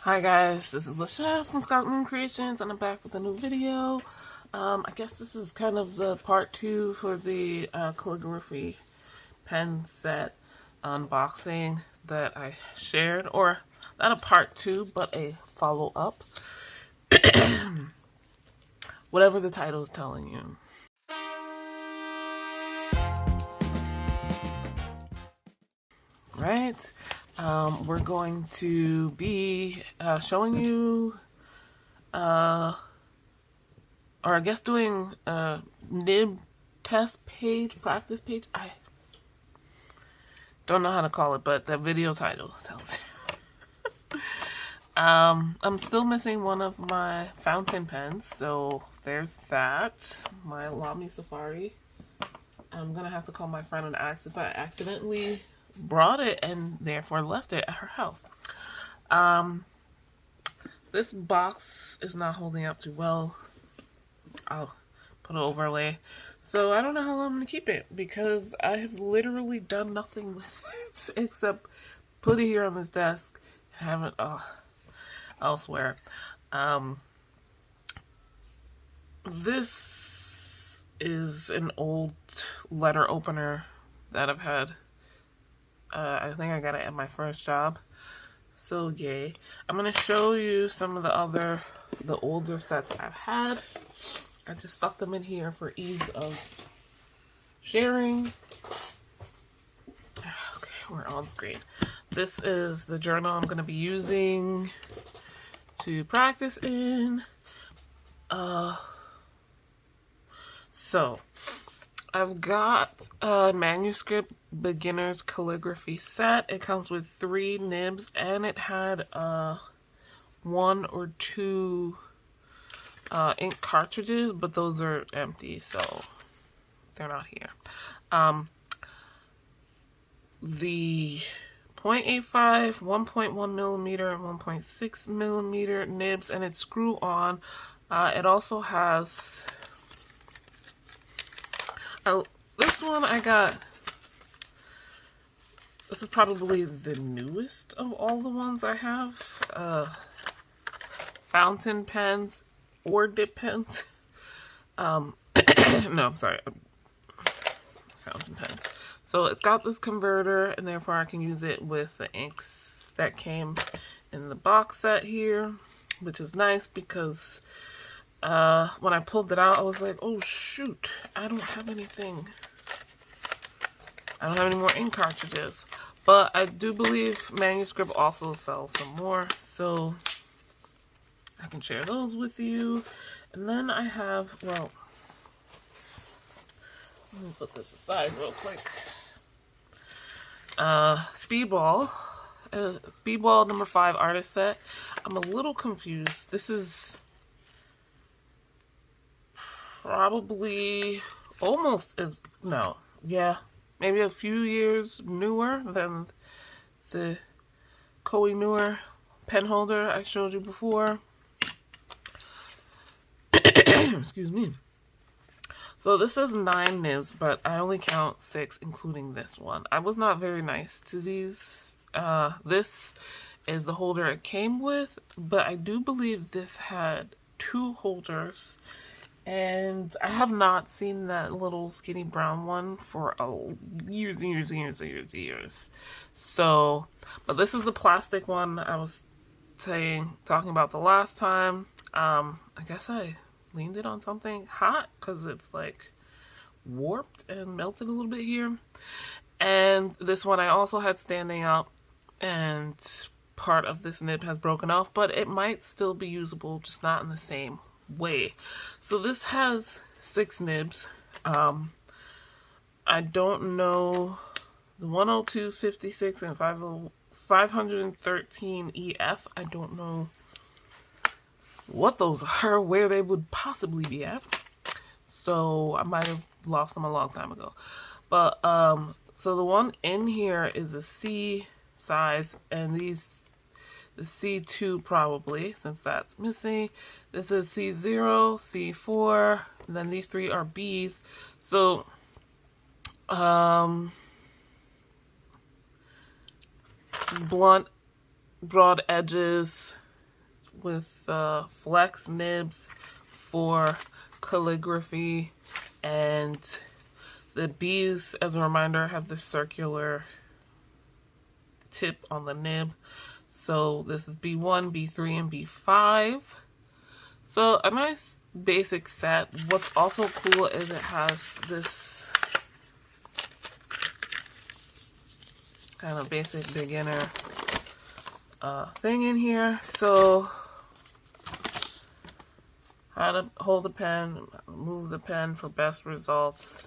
Hi guys, this is LaChef from Noor Creations, and I'm back with a new video. I guess this is kind of the part 2 for the calligraphy pen set unboxing that I shared, or not a part 2, but a follow-up. Whatever the title is telling you. Right? We're going to be showing you or I guess doing a Nib test page, practice page. I don't know how to call it, but the video title tells you. I'm still missing one of my fountain pens, so there's that. My Lamy Safari. I'm gonna have to call my friend and ask if I accidentally brought it and therefore left it at her house. This box is not holding up too well. I'll put an overlay. So I don't know how long I'm going to keep it because I have literally done nothing with it except put it here on this desk and have it elsewhere. This is an old letter opener that I've had. I think I got it at my first job. So yay. I'm going to show you some of the older sets I've had. I just stuck them in here for ease of sharing. Okay, we're on screen. This is the journal I'm going to be using to practice in. So, I've got a manuscript beginner's calligraphy set. It comes with 3 nibs and it had 1 or 2 ink cartridges, but those are empty, so they're not here. The 0.85, 1.1 millimeter, and 1.6 millimeter nibs, and it's screw on. It also has this one I got. This is probably the newest of all the ones I have. Fountain pens or dip pens. No, I'm sorry. Fountain pens. So it's got this converter, and therefore I can use it with the inks that came in the box set here, which is nice because when I pulled it out, I was like, oh shoot, I don't have anything. I don't have any more ink cartridges. But I do believe Manuscript also sells some more, so I can share those with you. And then I have, well, let me put this aside real quick. Speedball number 5 artist set. I'm a little confused. This is probably almost as, no, yeah, maybe a few years newer than the Koh-i-Noor pen holder I showed you before. Excuse me. So this is 9 nibs, but I only count 6, including this one. I was not very nice to these. This is the holder it came with, but I do believe this had 2 holders. And I have not seen that little skinny brown one for years and years and years and years and years. So, but this is the plastic one I was talking about the last time. I guess I leaned it on something hot because it's like warped and melted a little bit here. And this one I also had standing up, and part of this nib has broken off, but it might still be usable, just not in the same way. So this has 6 nibs. I don't know the 102, 56, and 513 EF. I don't know what those are, where they would possibly be at. So I might have lost them a long time ago. But so the one in here is a C size, and these the C2 probably, since that's missing. This is C0, C4, and then these 3 are Bs. So blunt, broad edges, with flex nibs for calligraphy, and the B's, as a reminder, have the circular tip on the nib. So this is B1, B3, and B5. So a nice basic set. What's also cool is it has this kind of basic beginner thing in here. So how to hold the pen, move the pen for best results,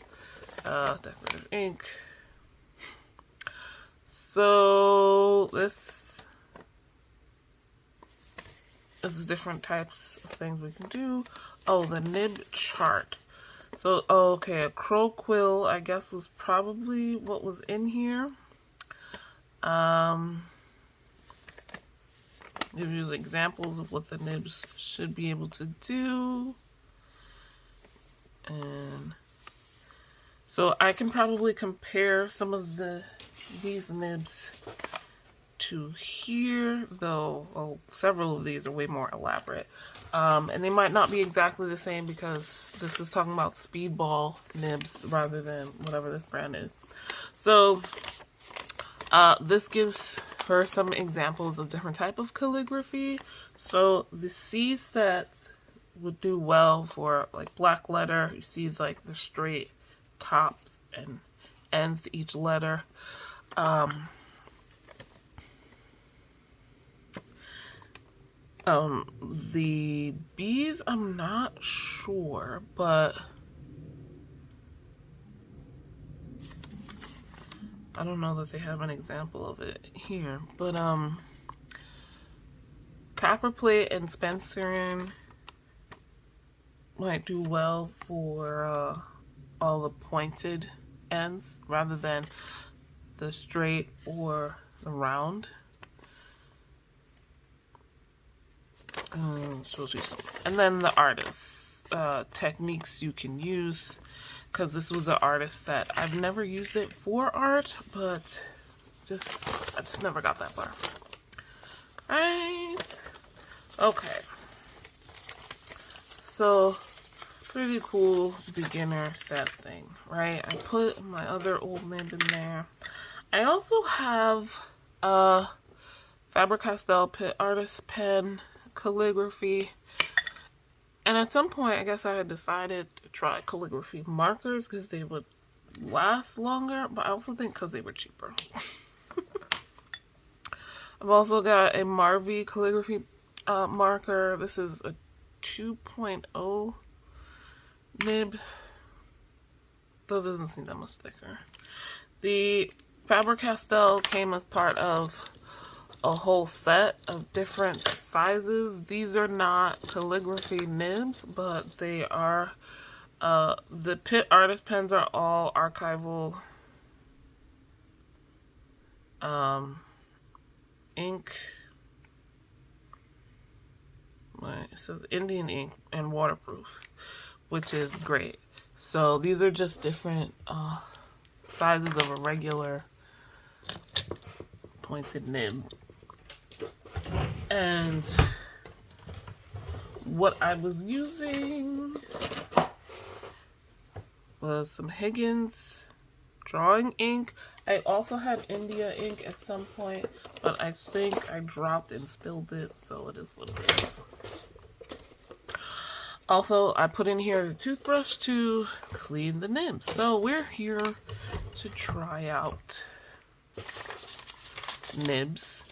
decorative ink. So this is different types of things we can do. Oh, the nib chart. So, okay, a crow quill, I guess, was probably what was in here. Give you examples of what the nibs should be able to do. And so I can probably compare some of these nibs to here, though several of these are way more elaborate. And they might not be exactly the same because this is talking about speedball nibs rather than whatever this brand is. So this gives her some examples of different type of calligraphy. So the C set would do well for like black letter. You see like the straight tops and ends to each letter. The B's, I'm not sure, but I don't know that they have an example of it here. But copperplate and Spencerian might do well for all the pointed ends rather than the straight or the round. Shows you some. And then the artists techniques you can use, because this was an artist set. I've never used it for art, but I just never got that far. Right. Okay. So pretty cool beginner set thing, right? I put my other old nib in there. I also have a Faber-Castell PITT Artist Pen Calligraphy, and at some point I guess I had decided to try calligraphy markers because they would last longer, but I also think because they were cheaper. I've also got a Marvy calligraphy marker. This is a 2.0 nib. Those doesn't seem that much thicker. The Faber-Castell came as part of a whole set of different sizes. These are not calligraphy nibs, but they are the PITT artist pens are all archival ink. It says Indian ink and waterproof, which is great. So these are just different sizes of a regular pointed nib. And what I was using was some Higgins drawing ink. I also had India ink at some point, but I think I dropped and spilled it, so it is what it is. Also, I put in here the toothbrush to clean the nibs. So we're here to try out nibs.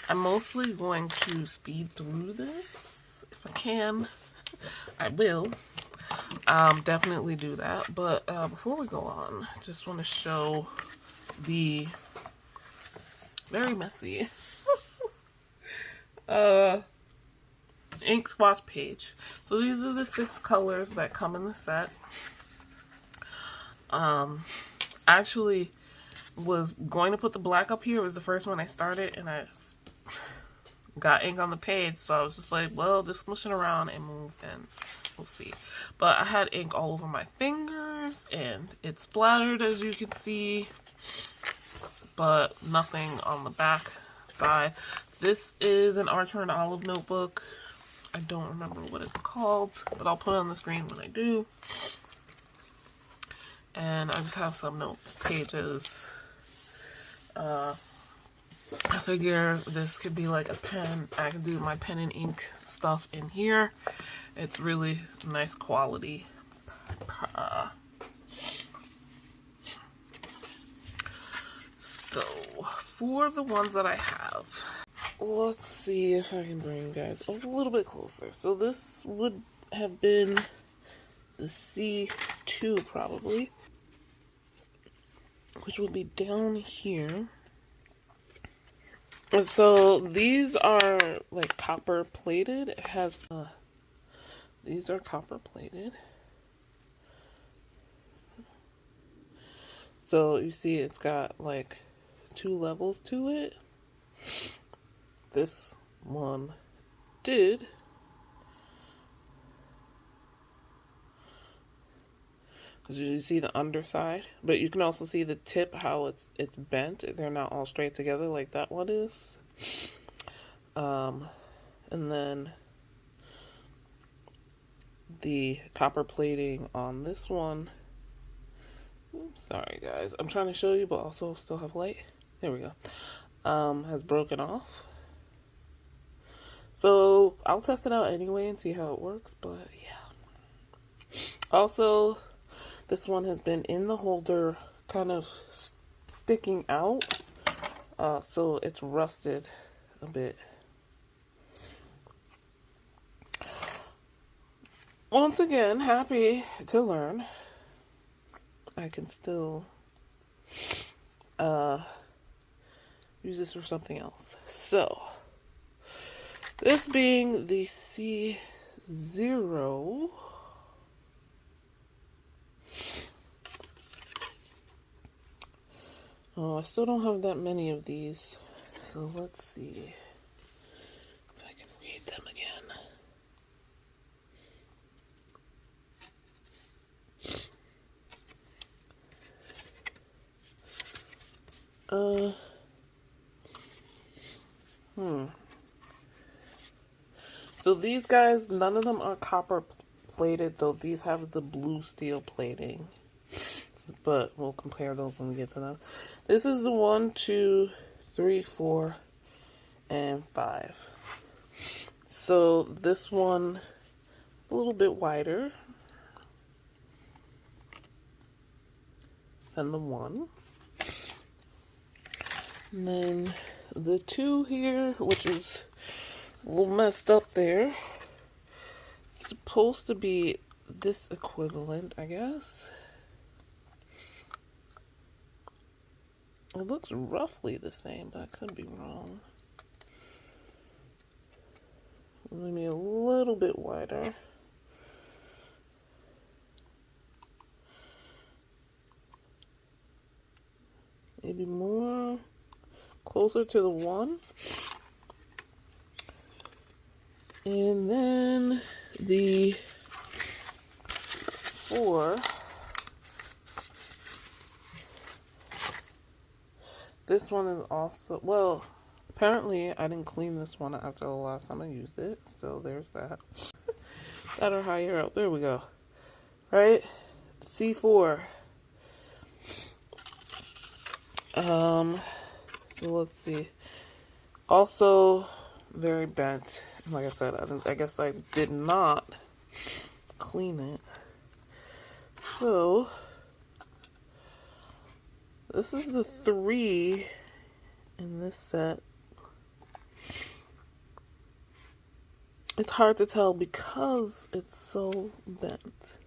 I'm mostly going to speed through this. If I can, I will. Definitely do that. But before we go on, I just want to show the very messy ink swatch page. So these are the 6 colors that come in the set. Actually was going to put the black up here. It was the first one I started, and I got ink on the page, so I was just like, well, just smush it around and move, and we'll see. But I had ink all over my fingers, and it splattered, as you can see, but nothing on the back side. This is an Archer and Olive notebook. I don't remember what it's called, but I'll put it on the screen when I do. And I just have some note pages. I figure this could be like a pen. I can do my pen and ink stuff in here. It's really nice quality. So, for the ones that I have, let's see if I can bring you guys a little bit closer. So this would have been the C2 probably, which would be down here. So these are like copper plated. It has, these are copper plated. So you see it's got like 2 levels to it. This one did. Because you see the underside, but you can also see the tip, how it's bent. They're not all straight together like that one is. And then the copper plating on this one. Oops, sorry guys, I'm trying to show you, but also still have light. There we go. Has broken off. So I'll test it out anyway and see how it works. But yeah. Also, this one has been in the holder, kind of sticking out, so it's rusted a bit. Once again, happy to learn. I can still use this for something else. So, this being the C0. Oh, I still don't have that many of these. So let's see if I can read them again. So these guys, none of them are copper plated, though these have the blue steel plating. But we'll compare those when we get to them. This is the 1, 2, 3, 4, and 5. So this one is a little bit wider than the 1. And then the 2 here, which is a little messed up there, it's supposed to be this equivalent, I guess. It looks roughly the same, but I could be wrong. Maybe a little bit wider. Maybe more closer to the 1. And then the 4. This one is also, well, apparently I didn't clean this one after the last time I used it, so there's that. That or higher up. There we go. Right? C4. So let's see. Also very bent. Like I said, I guess I did not clean it. So this is the 3 in this set. It's hard to tell because it's so bent.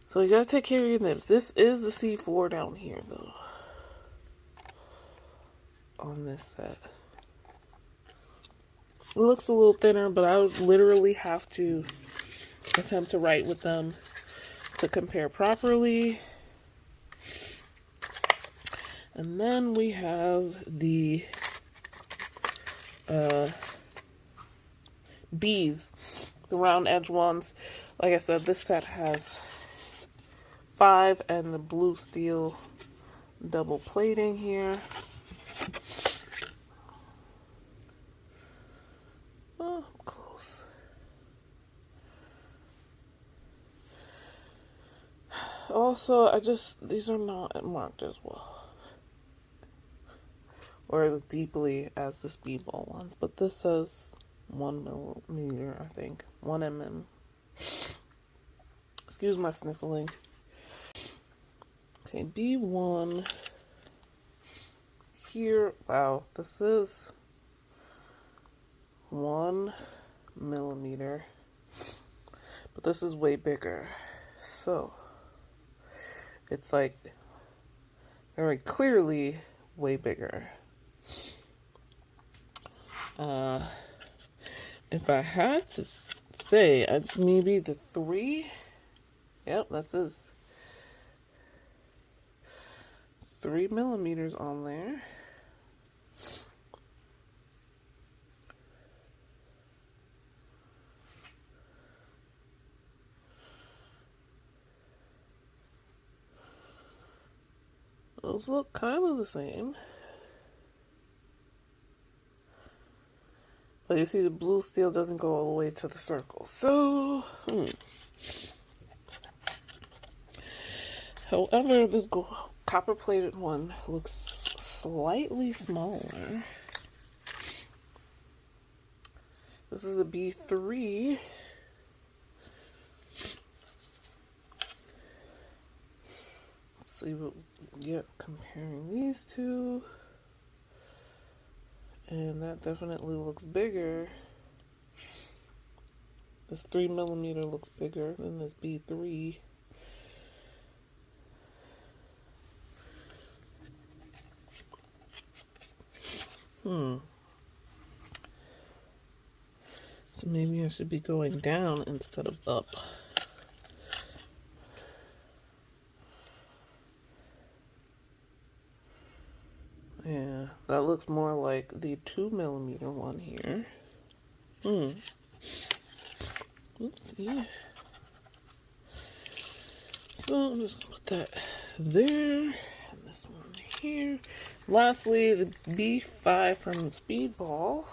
So you gotta take care of your nibs. This is the C4 down here though. On this set. It looks a little thinner, but I would literally have to attempt to write with them to compare properly. And then we have the B's, the round edge ones. Like I said, this set has 5 and the blue steel double plating here. also, these are not marked as well, or as deeply as the speedball ones, but this says 1 millimeter, I think. 1 mm. Excuse my sniffling. Okay, B1. Here, wow, this is 1 millimeter, but this is way bigger. So, it's like very clearly way bigger. If I had to say, maybe the 3. Yep, that says 3 millimeters on there. Those look kind of the same. But you see the blue steel doesn't go all the way to the circle. So, However, this copper-plated one looks slightly smaller. This is the B3. Let's see what we get comparing these two. And that definitely looks bigger. This 3 millimeter looks bigger than this B3. So maybe I should be going down instead of up. Yeah, that looks more like the 2 millimeter one here. Oopsie. So I'm just gonna put that there, and this one here. Lastly, the B5 from Speedball.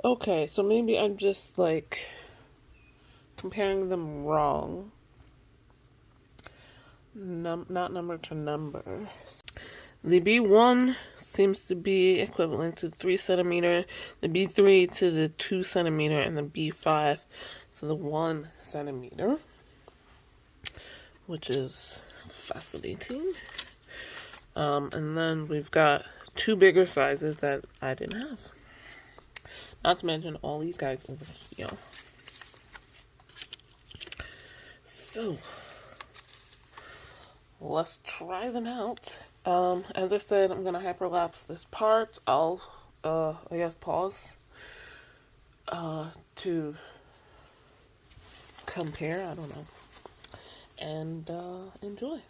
Okay, so maybe I'm just like comparing them wrong. Not number to number. The B1 seems to be equivalent to 3 centimeter, the B3 to the 2 centimeter, and the B5 to the 1 centimeter, which is fascinating. And then we've got 2 bigger sizes that I didn't have. Not to mention all these guys over here. So, let's try them out. As I said, I'm gonna hyperlapse this part. I'll, I guess, pause to compare. I don't know, and enjoy.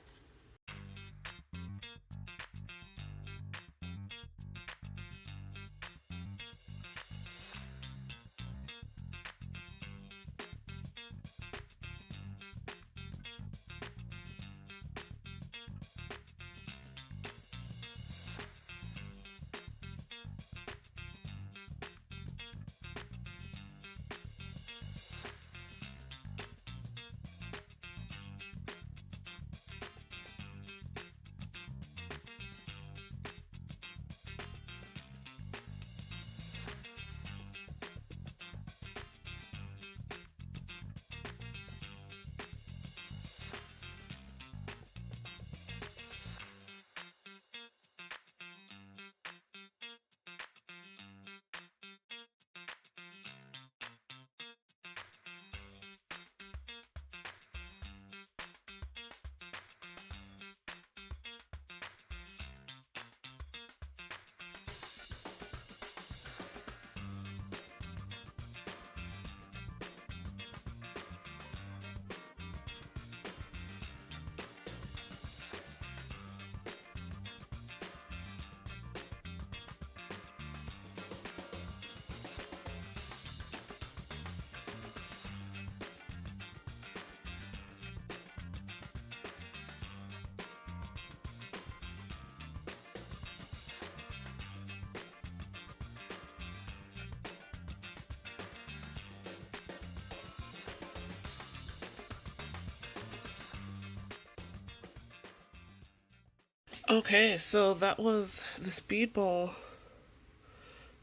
Okay, so that was the Speedball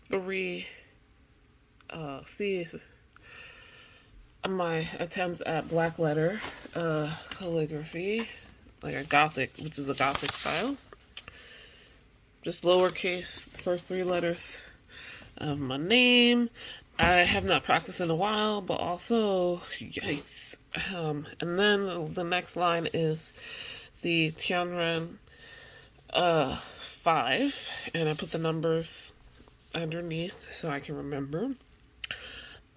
3 C, my attempts at black letter calligraphy, like a gothic, which is a gothic style. Just lowercase, the first 3 letters of my name. I have not practiced in a while, but also, yikes. And then the next line is the Tianren 5, and I put the numbers underneath so I can remember.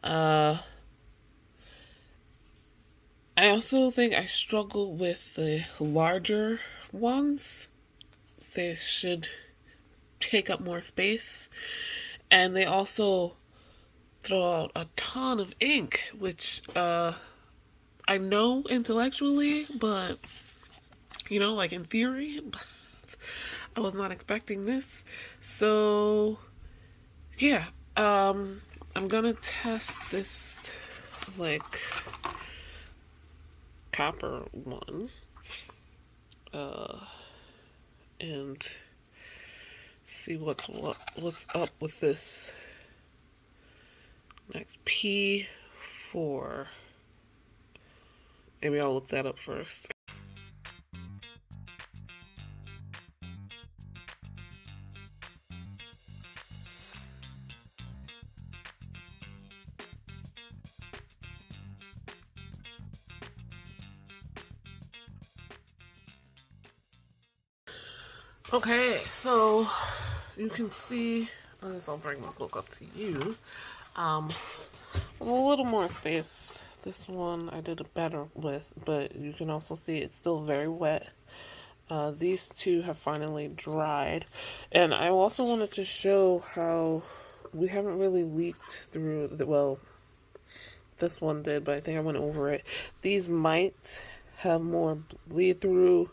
I also think I struggle with the larger ones. They should take up more space. And they also throw out a ton of ink, which I know intellectually, but, you know, like in theory, I was not expecting this. So, yeah, I'm gonna test this, like, copper one, and see what's up with this next P4. Maybe I'll look that up first. Okay, so you can see, I guess I'll bring my book up to you. With a little more space. This one I did it better with, but you can also see it's still very wet. These two have finally dried. And I also wanted to show how we haven't really leaked through the, well, this one did, but I think I went over it. These might have more bleed through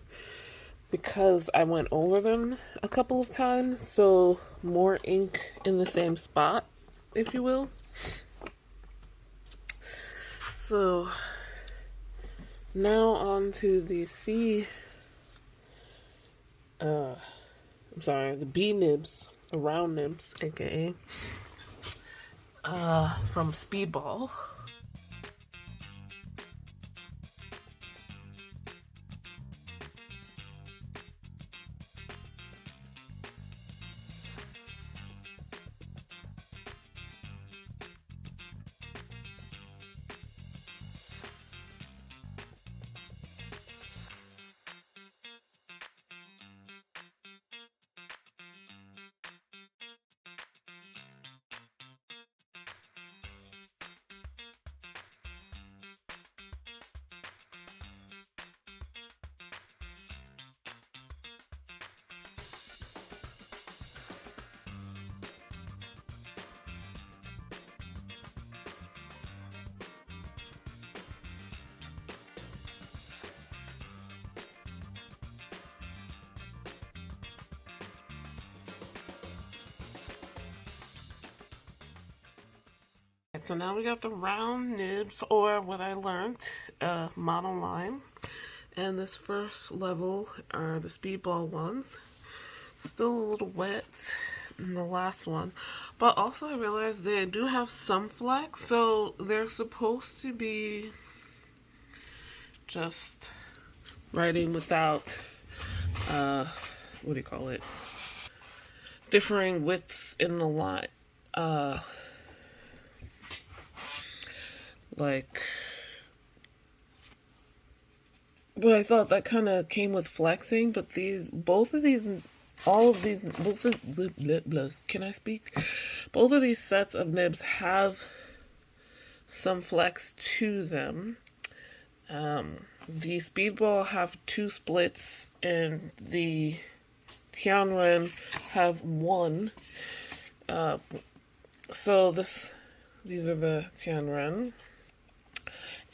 because I went over them a couple of times, so more ink in the same spot, if you will. So now on to the the B nibs, the round nibs, aka from Speedball. So now we got the round nibs, or what I learned, monoline. And this first level are the Speedball ones. Still a little wet in the last one. But also I realized they do have some flex, so they're supposed to be just writing without, what do you call it? Differing widths in the line. Like, but I thought that kind of came with flexing, but both of these can I speak? Both of these sets of nibs have some flex to them. The Speedball have 2 splits, and the Tianren have 1. So these are the Tianren.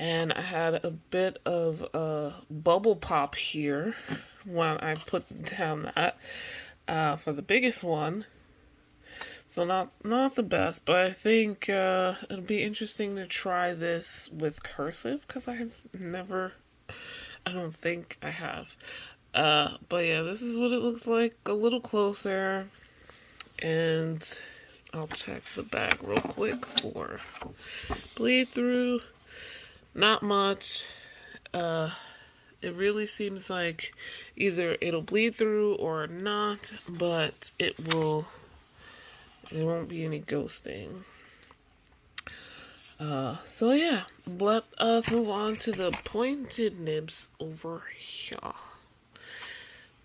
And I had a bit of a bubble pop here when I put down that for the biggest one. So not the best, but I think it'll be interesting to try this with cursive, because I don't think I have. But yeah, this is what it looks like a little closer. And I'll check the back real quick for bleed through. Not much. It really seems like either it'll bleed through or not, but there won't be any ghosting. So yeah, let us move on to the pointed nibs over here.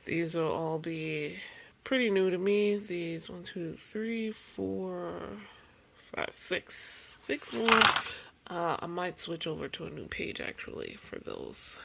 These will all be pretty new to me. These 1, 2, 3, 4, 5, 6 more. I might switch over to a new page actually for those.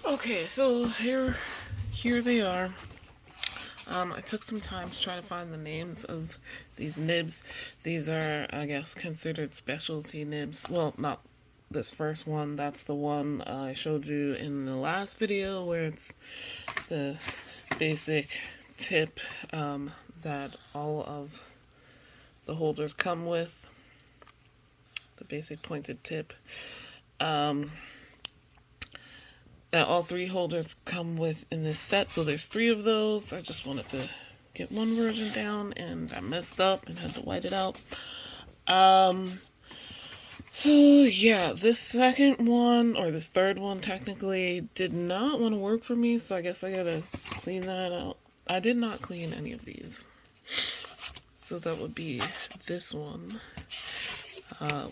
Okay, so here they are. I took some time to try to find the names of these nibs. These are, I guess, considered specialty nibs. Well, not this first one. That's the one I showed you in the last video, where it's the basic tip that all of the holders come with. The basic pointed tip. That all 3 holders come with in this set, so there's 3 of those. I just wanted to get one version down, and I messed up and had to white it out. So yeah, this second one, or this third one technically, did not want to work for me, so I guess I gotta clean that out. I did not clean any of these. So that would be this one,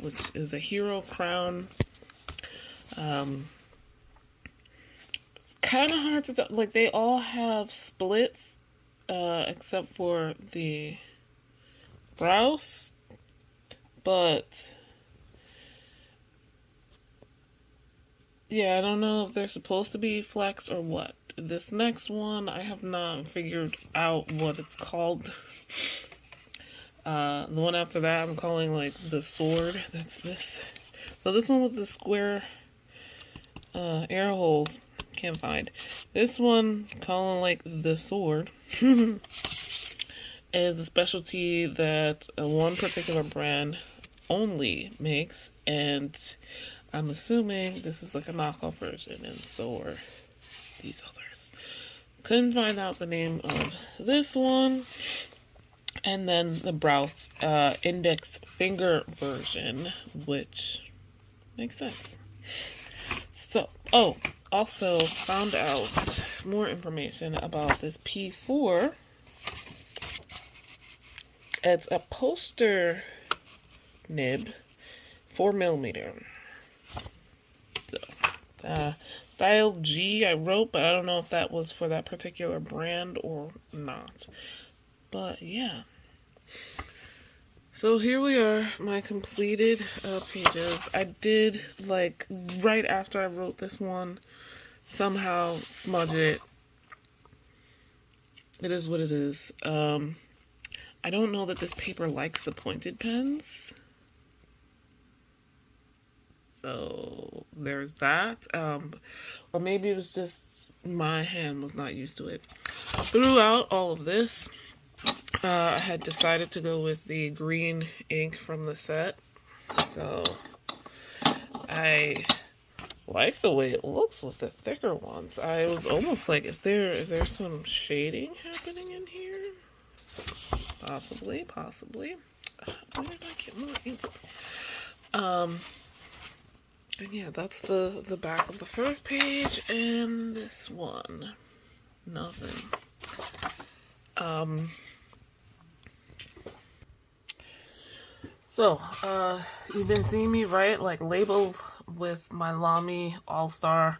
which is a hero crown. Kind of hard to tell. Like, they all have splits, except for the brows, but yeah, I don't know if they're supposed to be flexed or what. This next one, I have not figured out what it's called. The one after that, I'm calling, like, the sword. That's this. So this one with the square air holes, can't find. This one, calling, like, the sword, is a specialty that one particular brand only makes, and I'm assuming this is like a knockoff version, and so are these others. Couldn't find out the name of this one. And then the Browse index finger version, which makes sense. So, also found out more information about this P4. It's a poster nib, 4mm. So, style G I wrote, but I don't know if that was for that particular brand or not. But yeah. So here we are, my completed pages. I did, like, right after I wrote this one, somehow smudge it. It is what it is. I don't know that this paper likes the pointed pens. So there's that. Or maybe it was just my hand was not used to it. Throughout all of this, I had decided to go with the green ink from the set. So I like the way it looks with the thicker ones. I was almost like, is there some shading happening in here? Possibly. Where did I get more ink? And yeah, that's the back of the first page, and this one, nothing. So, you've been seeing me write like label with my Lamy All-Star,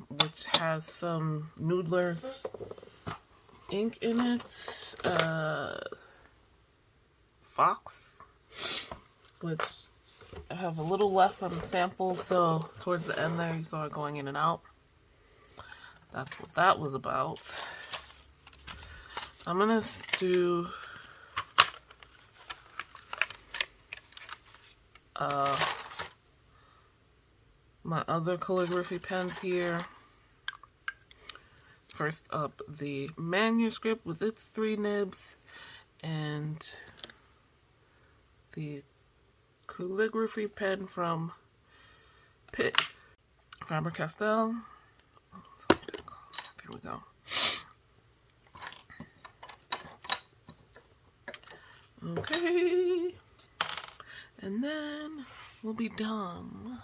which has some Noodler's ink in it. Fox, which I have a little left from the sample, so towards the end there you saw it going in and out. That's what that was about. I'm gonna do my other calligraphy pens here. First up, the manuscript with its 3 nibs, and the calligraphy pen from PITT, Faber-Castell. There we go. Okay, and then we'll be done.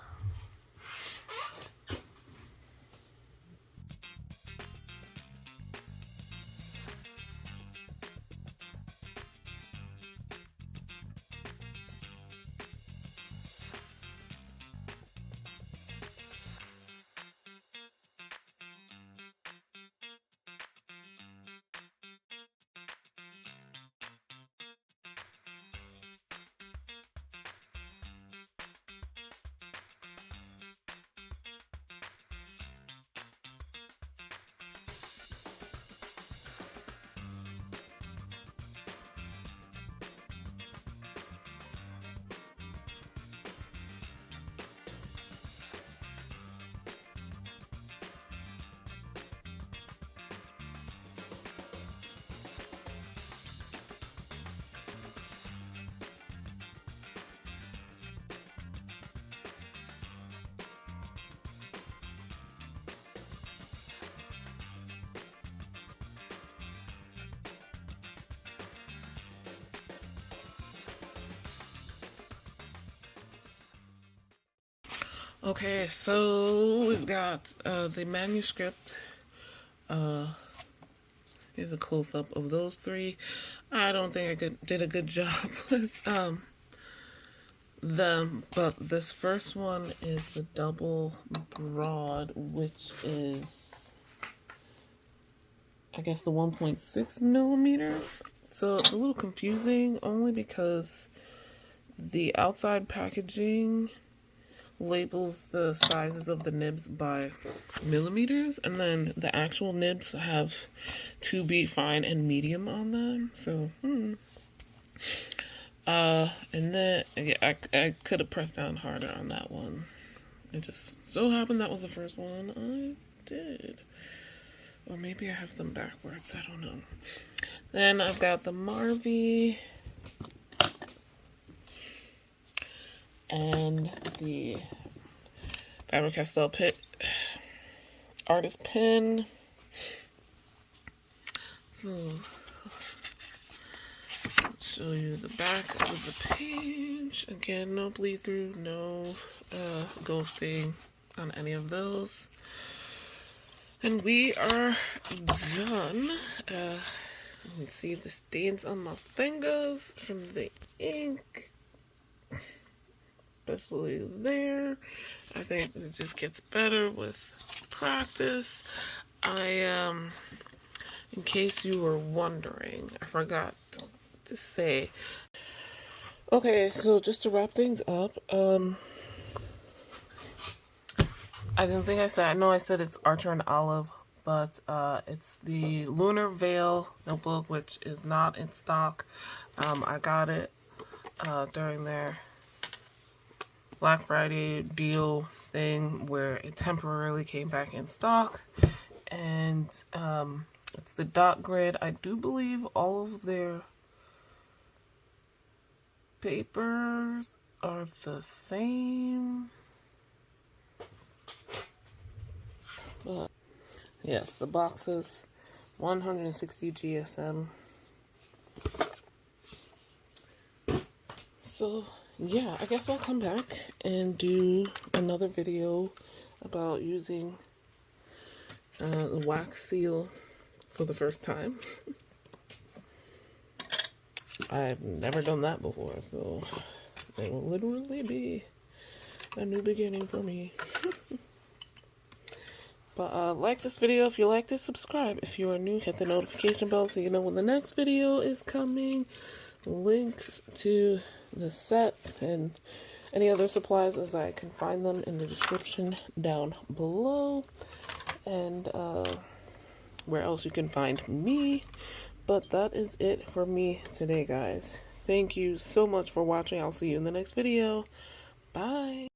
Okay, so we've got the manuscript. Here's a close-up of those 3. I don't think I did a good job with them, but this first one is the double broad, which is, I guess, the 1.6 millimeter. So it's a little confusing, only because the outside packaging labels the sizes of the nibs by millimeters, and then the actual nibs have 2B fine and medium on them. So, and then yeah, I could have pressed down harder on that one. It just so happened that was the first one I did, or maybe I have them backwards. I don't know. Then I've got the Marvy and the Faber-Castell PITT artist pen. So let's show you the back of the page. Again, no bleed through, no ghosting on any of those. And we are done. You can see the stains on my fingers from the ink, especially there. I think it just gets better with practice. In case you were wondering, I forgot to say. Okay, so just to wrap things up, I didn't think I said, I know I said it's Archer and Olive, but it's the Lunar Veil notebook, which is not in stock. I got it during their Black Friday deal thing where it temporarily came back in stock, and it's the dot grid. I do believe all of their papers are the same. But yes, the box is 160 GSM. So yeah, I guess I'll come back and do another video about using the wax seal for the first time. I've never done that before, so it will literally be a new beginning for me. But like this video if you liked it, subscribe. If you are new, hit the notification bell so you know when the next video is coming. Links to the sets and any other supplies as I can find them in the description down below. And where else you can find me. But that is it for me today, guys. Thank you so much for watching. I'll see you in the next video. Bye.